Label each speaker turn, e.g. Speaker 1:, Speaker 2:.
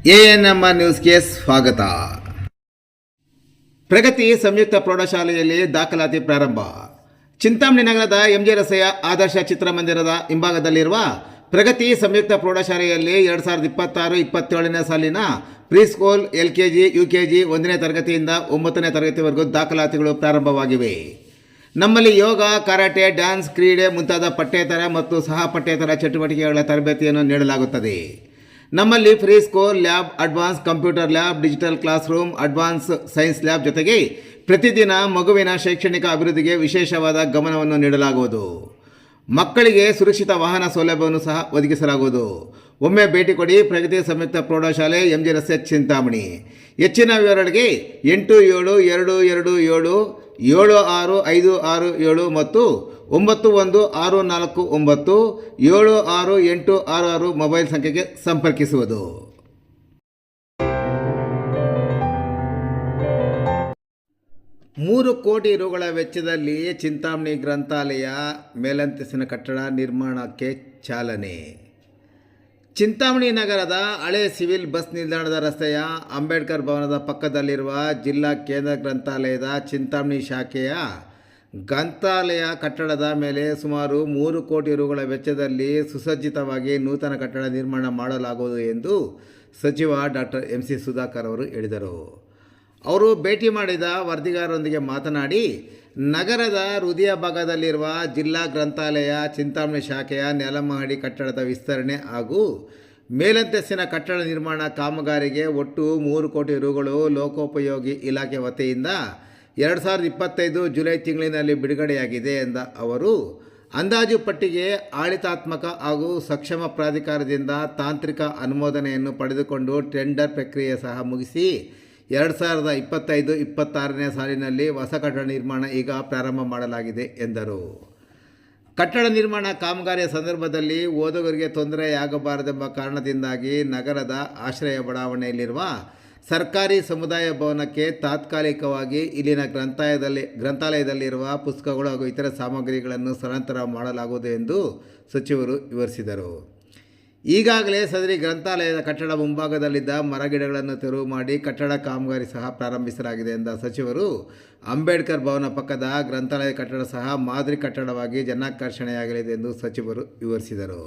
Speaker 1: ANMR ನ್ಯೂಸ್ಗೆ ಸ್ವಾಗತ. ಪ್ರಗತಿ ಸಂಯುಕ್ತ ಪ್ರೌಢಶಾಲೆಯಲ್ಲಿ ದಾಖಲಾತಿ ಪ್ರಾರಂಭ. ಚಿಂತಾಮಣಿ ನಗರದ ಎಂಜೆ ರಸ್ತೆಯ ಆದರ್ಶ ಚಿತ್ರಮಂದಿರದ ಹಿಂಭಾಗದಲ್ಲಿರುವ ಪ್ರಗತಿ ಸಂಯುಕ್ತ ಪ್ರೌಢಶಾಲೆಯಲ್ಲಿ 2026-27ನೇ ಸಾಲಿನ ಪ್ರೀಸ್ಕೂಲ್, LKG, UKG 1ನೇ ತರಗತಿಯಿಂದ 9ನೇ ತರಗತಿವರೆಗೂ ದಾಖಲಾತಿಗಳು ಪ್ರಾರಂಭವಾಗಿವೆ. ನಮ್ಮಲ್ಲಿ ಯೋಗ, ಕರಾಟೆ, ಡ್ಯಾನ್ಸ್, ಕ್ರೀಡೆ ಮುಂತಾದ ಪಠ್ಯೇತರ ಮತ್ತು ಸಹ ಪಠ್ಯೇತರ ಚಟುವಟಿಕೆಗಳ ತರಬೇತಿಯನ್ನು ನೀಡಲಾಗುತ್ತದೆ. ನಮ್ಮಲ್ಲಿ free school, lab, advance computer lab, digital class room, advance science lab ಜೊತೆಗೆ ಪ್ರತಿದಿನ ಮಗುವಿನ ಶೈಕ್ಷಣಿಕ ಅಭಿವೃದ್ಧಿಗೆ ವಿಶೇಷವಾದ ಗಮನವನ್ನು ನೀಡಲಾಗುವುದು. ಮಕ್ಕಳಿಗೆ ಸುರಕ್ಷಿತ ವಾಹನ ಸೌಲಭ್ಯವನ್ನು ಸಹ ಒದಗಿಸಲಾಗುವುದು. ಒಮ್ಮೆ ಭೇಟಿ ಕೊಡಿ. ಪ್ರಗತಿ ಸಂಯುಕ್ತ ಪ್ರೌಢಶಾಲೆ, ಎಂಜೆ ರಸ್ತೆ, ಚಿಂತಾಮಣಿ. ಹೆಚ್ಚಿನ ವಿವರಗಳಿಗೆ 8776576567 ಮತ್ತು 9164976866 ಮೊಬೈಲ್ ಸಂಖ್ಯೆಗೆ ಸಂಪರ್ಕಿಸುವುದು. ₹3 ಕೋಟಿ ವೆಚ್ಚದಲ್ಲಿ ಚಿಂತಾಮಣಿ ಗ್ರಂಥಾಲಯ ಮೇಲಂತಸ್ತಿನ ಕಟ್ಟಡ ನಿರ್ಮಾಣಕ್ಕೆ ಚಾಲನೆ. ಚಿಂತಾಮಣಿ ನಗರದ ಹಳೆ ಸಿವಿಲ್ ಬಸ್ ನಿಲ್ದಾಣದ ರಸ್ತೆಯ ಅಂಬೇಡ್ಕರ್ ಭವನದ ಪಕ್ಕದಲ್ಲಿರುವ ಜಿಲ್ಲಾ ಕೇಂದ್ರ ಗ್ರಂಥಾಲಯದ ಚಿಂತಾಮಣಿ ಶಾಖೆಯ ಗ್ರಂಥಾಲಯ ಕಟ್ಟಡದ ಮೇಲೆ ಸುಮಾರು ₹3 ಕೋಟಿ ವೆಚ್ಚದಲ್ಲಿ ಸುಸಜ್ಜಿತವಾಗಿ ನೂತನ ಕಟ್ಟಡ ನಿರ್ಮಾಣ ಮಾಡಲಾಗುವುದು ಎಂದು ಸಚಿವ ಡಾಕ್ಟರ್ MC ಸುಧಾಕರ್ ಅವರು ಹೇಳಿದರು. ಅವರು ಭೇಟಿ ಮಾಡಿದ ವರದಿಗಾರರೊಂದಿಗೆ ಮಾತನಾಡಿ, ನಗರದ ಹೃದಯ ಭಾಗದಲ್ಲಿರುವ ಜಿಲ್ಲಾ ಗ್ರಂಥಾಲಯ ಚಿಂತಾಮಣಿ ಶಾಖೆಯ ನೆಲಮಹಡಿ ಕಟ್ಟಡದ ವಿಸ್ತರಣೆ ಹಾಗೂ ಮೇಲಂತಸ್ತಿನ ಕಟ್ಟಡ ನಿರ್ಮಾಣ ಕಾಮಗಾರಿಗೆ ಒಟ್ಟು ₹3 ಕೋಟಿ ಲೋಕೋಪಯೋಗಿ ಇಲಾಖೆ ವತಿಯಿಂದ 2025 ಜುಲೈ ತಿಂಗಳಿನಲ್ಲಿ ಬಿಡುಗಡೆಯಾಗಿದೆ ಎಂದ ಅವರು, ಅಂದಾಜು ಪಟ್ಟಿಗೆ ಆಡಳಿತಾತ್ಮಕ ಹಾಗೂ ಸಕ್ಷಮ ಪ್ರಾಧಿಕಾರದಿಂದ ತಾಂತ್ರಿಕ ಅನುಮೋದನೆಯನ್ನು ಪಡೆದುಕೊಂಡು ಟೆಂಡರ್ ಪ್ರಕ್ರಿಯೆ ಸಹ ಮುಗಿಸಿ 2025-26ನೇ ಸಾಲಿನಲ್ಲಿ ಹೊಸ ಕಟ್ಟಡ ನಿರ್ಮಾಣ ಈಗ ಪ್ರಾರಂಭ ಮಾಡಲಾಗಿದೆ ಎಂದರು. ಕಟ್ಟಡ ನಿರ್ಮಾಣ ಕಾಮಗಾರಿಯ ಸಂದರ್ಭದಲ್ಲಿ ಓದುಗರಿಗೆ ತೊಂದರೆಯಾಗಬಾರದೆಂಬ ಕಾರಣದಿಂದಾಗಿ ನಗರದ ಆಶ್ರಯ ಬಡಾವಣೆಯಲ್ಲಿರುವ ಸರ್ಕಾರಿ ಸಮುದಾಯ ಭವನಕ್ಕೆ ತಾತ್ಕಾಲಿಕವಾಗಿ ಇಲ್ಲಿನ ಗ್ರಂಥಾಲಯದಲ್ಲಿರುವ ಪುಸ್ತಕಗಳು ಹಾಗೂ ಇತರ ಸಾಮಗ್ರಿಗಳನ್ನು ಸ್ಥಳಾಂತರ ಮಾಡಲಾಗುವುದು ಎಂದು ಸಚಿವರು ವಿವರಿಸಿದರು. ಈಗಾಗಲೇ ಸದರಿ ಗ್ರಂಥಾಲಯದ ಕಟ್ಟಡ ಮುಂಭಾಗದಲ್ಲಿದ್ದ ಮರಗಿಡಗಳನ್ನು ತೆರವು ಮಾಡಿ ಕಟ್ಟಡ ಕಾಮಗಾರಿ ಸಹ ಪ್ರಾರಂಭಿಸಲಾಗಿದೆ ಎಂದ ಸಚಿವರು, ಅಂಬೇಡ್ಕರ್ ಭವನ ಪಕ್ಕದ ಗ್ರಂಥಾಲಯ ಕಟ್ಟಡ ಸಹ ಮಾದರಿ ಕಟ್ಟಡವಾಗಿ ಜನಾಕರ್ಷಣೆಯಾಗಲಿದೆ ಎಂದು ಸಚಿವರು ವಿವರಿಸಿದರು.